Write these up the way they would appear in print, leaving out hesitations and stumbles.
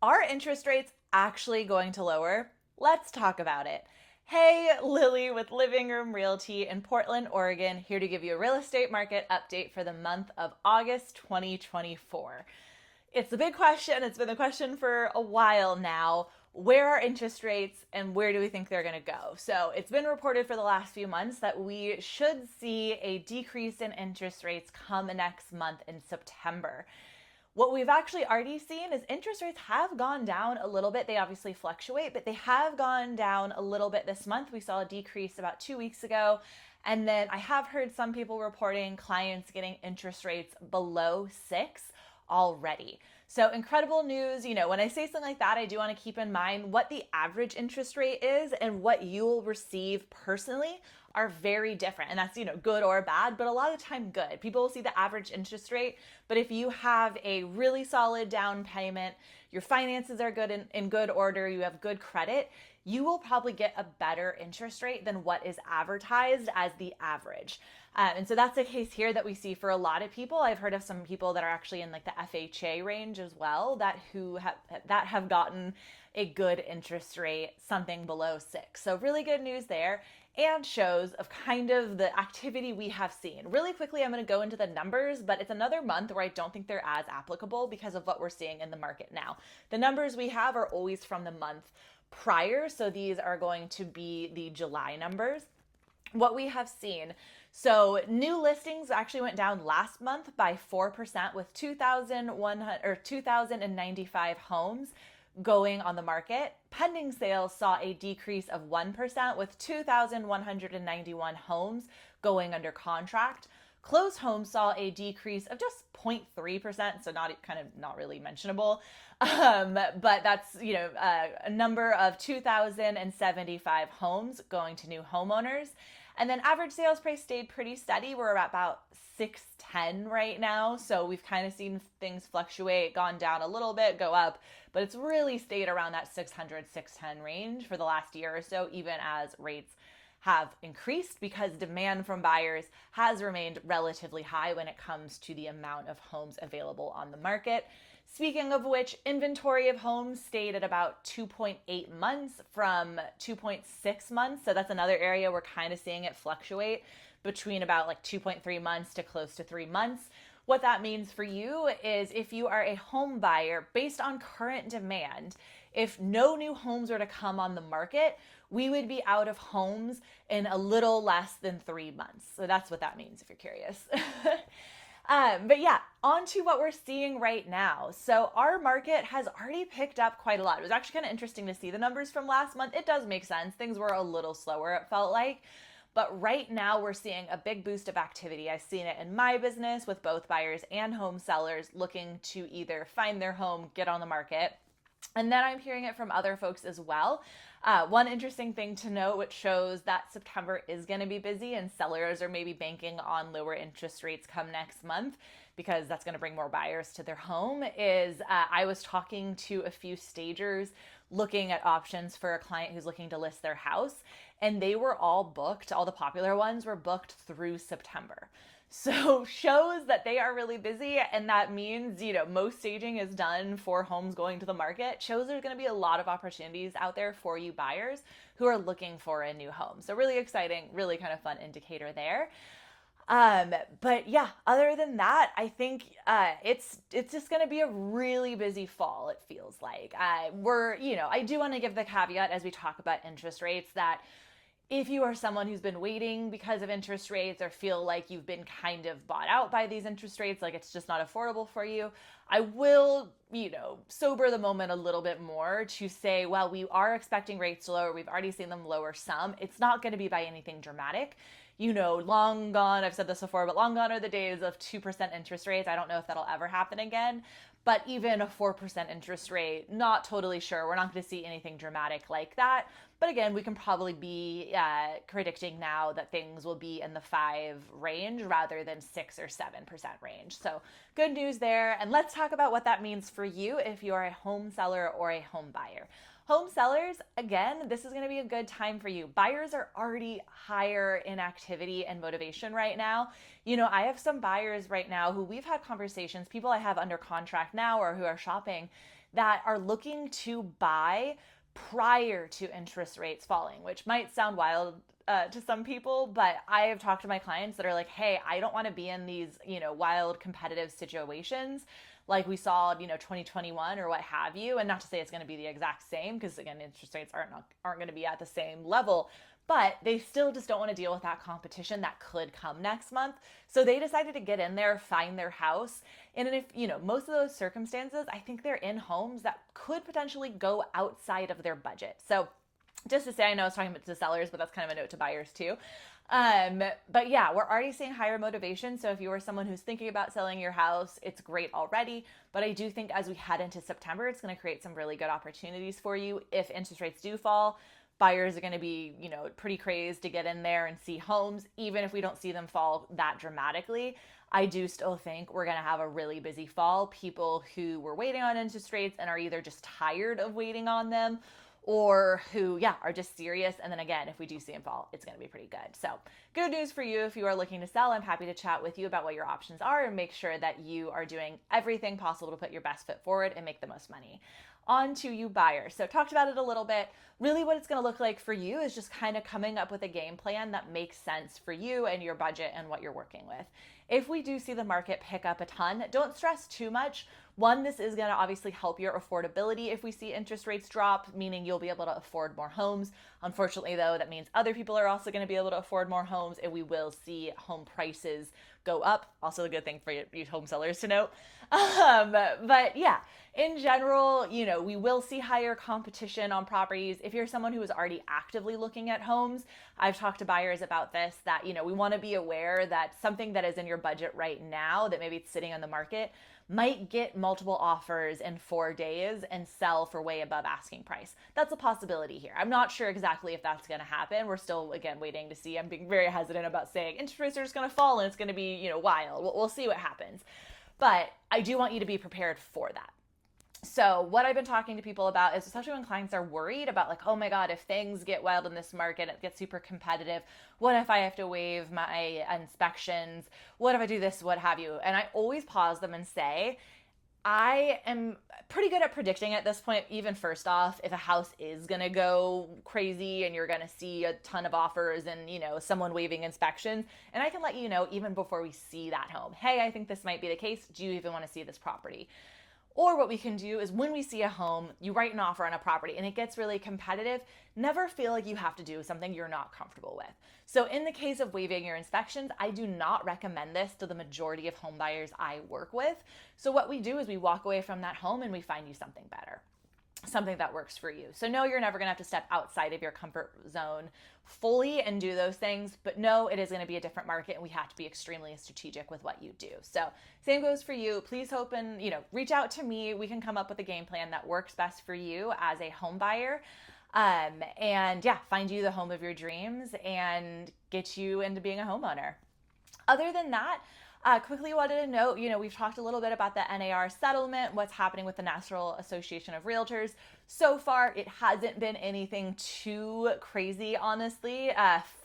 Are interest rates actually going to lower? Let's talk about it. Hey, Lily with Living Room Realty in Portland, Oregon, here to give you a real estate market update for the month of August 2024. It's a big question. It's been the question for a while now. Where are interest rates and where do we think they're going to go? So, it's been reported for the last few months that we should see a decrease in interest rates come next month in September. What we've actually already seen is interest rates have gone down a little bit. They obviously fluctuate, but they have gone down a little bit this month. We saw a decrease about 2 weeks ago. And then I have heard some people reporting clients getting interest rates below 6 already. So incredible news. When I say something like that, I do want to keep in mind what the average interest rate is and what you will receive personally are very different. And that's, good or bad, but a lot of the time good. People will see the average interest rate, but if you have a really solid down payment, your finances are good in good order, you have good credit, you will probably get a better interest rate than what is advertised as the average. And so that's the case here that we see for a lot of people. I've heard of some people that are actually in like the FHA range as well that have gotten a good interest rate, something below 6. So really good news there, and shows of kind of the activity we have seen. Really quickly, I'm going to go into the numbers, but it's another month where I don't think they're as applicable because of what we're seeing in the market now. The numbers we have are always from the month prior, so these are going to be the July numbers. What we have seen, so new listings actually went down last month by 4% with 2,095 homes going on the market. Pending sales saw a decrease of 1% with 2,191 homes going under contract. Closed homes saw a decrease of just 0.3%, so not really mentionable. But that's, a number of 2,075 homes going to new homeowners. And then average sales price stayed pretty steady. We're at about 610 right now. So we've kind of seen things fluctuate, gone down a little bit, go up, but it's really stayed around that 600, 610 range for the last year or so, even as rates have increased because demand from buyers has remained relatively high when it comes to the amount of homes available on the market. Speaking of which, inventory of homes stayed at about 2.8 months from 2.6 months. So that's another area we're kind of seeing it fluctuate between about like 2.3 months to close to 3 months. What that means for you is if you are a home buyer based on current demand, if no new homes were to come on the market, we would be out of homes in a little less than 3 months. So that's what that means if you're curious. But yeah, on to what we're seeing right now. So our market has already picked up quite a lot. It was actually kind of interesting to see the numbers from last month. It does make sense. Things were a little slower, it felt like. But right now we're seeing a big boost of activity. I've seen it in my business with both buyers and home sellers looking to either find their home, get on the market. And then I'm hearing it from other folks as well. One interesting thing to note, which shows that September is going to be busy and sellers are maybe banking on lower interest rates come next month because that's going to bring more buyers to their home, is I was talking to a few stagers looking at options for a client who's looking to list their house, and they were all booked. All the popular ones were booked through September. So shows that they are really busy, and that means, most staging is done for homes going to the market. Shows there's going to be a lot of opportunities out there for you buyers who are looking for a new home. So really exciting, really kind of fun indicator there. But yeah, other than that, I think it's just going to be a really busy fall, it feels like. I do want to give the caveat as we talk about interest rates that if you are someone who's been waiting because of interest rates or feel like you've been kind of bought out by these interest rates, like it's just not affordable for you, I will, sober the moment a little bit more to say, well, we are expecting rates to lower. We've already seen them lower some. It's not going to be by anything dramatic. Long gone, I've said this before, but long gone are the days of 2% interest rates. I don't know if that'll ever happen again. But even a 4% interest rate, not totally sure. We're not going to see anything dramatic like that. But again, we can probably be predicting now that things will be in the 5 range rather than 6 or 7% range. So good news there. And let's talk about what that means for you if you're a home seller or a home buyer. Home sellers, again, this is going to be a good time for you. Buyers are already higher in activity and motivation right now. I have some buyers right now who we've had conversations, people I have under contract now or who are shopping. that are looking to buy prior to interest rates falling, which might sound wild to some people, but I have talked to my clients that are like, hey, I don't want to be in these, wild competitive situations like we saw, 2021 or what have you. And not to say it's going to be the exact same, because again, interest rates aren't going to be at the same level, but they still just don't want to deal with that competition that could come next month. So they decided to get in there, find their house. And if, most of those circumstances, I think they're in homes that could potentially go outside of their budget. So just to say, I know I was talking about to sellers, but that's kind of a note to buyers too. But yeah, we're already seeing higher motivation. So if you are someone who's thinking about selling your house, it's great already. But I do think as we head into September, it's going to create some really good opportunities for you. If interest rates do fall, buyers are going to be, pretty crazed to get in there and see homes. Even if we don't see them fall that dramatically, I do still think we're going to have a really busy fall. People who were waiting on interest rates and are either just tired of waiting on them, or who, are just serious. And then again, if we do see them fall, it's going to be pretty good. So good news for you if you are looking to sell. I'm happy to chat with you about what your options are and make sure that you are doing everything possible to put your best foot forward and make the most money. On to you buyers. So talked about it a little bit. Really what it's going to look like for you is just kind of coming up with a game plan that makes sense for you and your budget and what you're working with. If we do see the market pick up a ton, don't stress too much. One, this is going to obviously help your affordability if we see interest rates drop, meaning you'll be able to afford more homes. Unfortunately, though, that means other people are also going to be able to afford more homes, and we will see home prices go up. Also a good thing for you home sellers to note. But yeah, in general, we will see higher competition on properties. If you're someone who is already actively looking at homes, I've talked to buyers about this, that, we want to be aware that something that is in your budget right now that maybe it's sitting on the market might get multiple offers in 4 days and sell for way above asking price. That's a possibility here. I'm not sure exactly if that's going to happen. We're still, again, waiting to see. I'm being very hesitant about saying interest rates are just going to fall and it's going to be, wild. We'll see what happens. But I do want you to be prepared for that. So what I've been talking to people about is, especially when clients are worried about like, oh my God, if things get wild in this market, it gets super competitive. What if I have to waive my inspections? What if I do this? What have you? And I always pause them and say, I am pretty good at predicting at this point, even first off, if a house is going to go crazy and you're going to see a ton of offers and, someone waiving inspections. And I can let you know even before we see that home, hey, I think this might be the case. Do you even want to see this property? Or what we can do is when we see a home, you write an offer on a property and it gets really competitive, never feel like you have to do something you're not comfortable with. So in the case of waiving your inspections, I do not recommend this to the majority of home buyers I work with. So what we do is we walk away from that home and we find you something better, something that works for you. So no, you're never going to have to step outside of your comfort zone fully and do those things, but no, it is going to be a different market and we have to be extremely strategic with what you do. So same goes for you. Please hope and, reach out to me. We can come up with a game plan that works best for you as a home buyer. And find you the home of your dreams and get you into being a homeowner. Other than that, quickly wanted to note, we've talked a little bit about the NAR settlement, what's happening with the National Association of Realtors. So far, it hasn't been anything too crazy, honestly.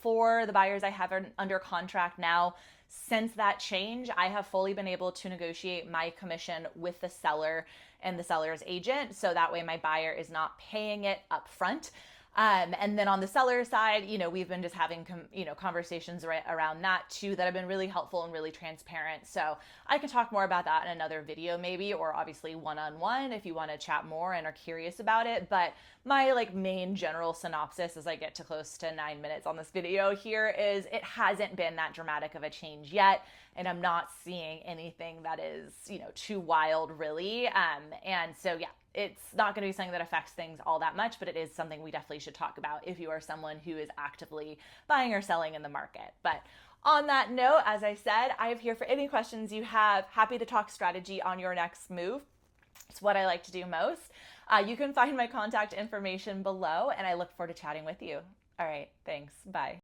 For the buyers I have under contract now, since that change, I have fully been able to negotiate my commission with the seller and the seller's agent. So that way my buyer is not paying it up front. And then on the seller side, we've been just having, conversations around that too that have been really helpful and really transparent. So I can talk more about that in another video maybe, or obviously one-on-one if you want to chat more and are curious about it. But my main general synopsis as I get to close to 9 minutes on this video here is it hasn't been that dramatic of a change yet. And I'm not seeing anything that is, too wild really. And so, it's not going to be something that affects things all that much, but it is something we definitely should talk about if you are someone who is actively buying or selling in the market. But on that note, as I said, I am here for any questions you have. Happy to talk strategy on your next move. It's what I like to do most. You can find my contact information below, and I look forward to chatting with you. All right, thanks. Bye.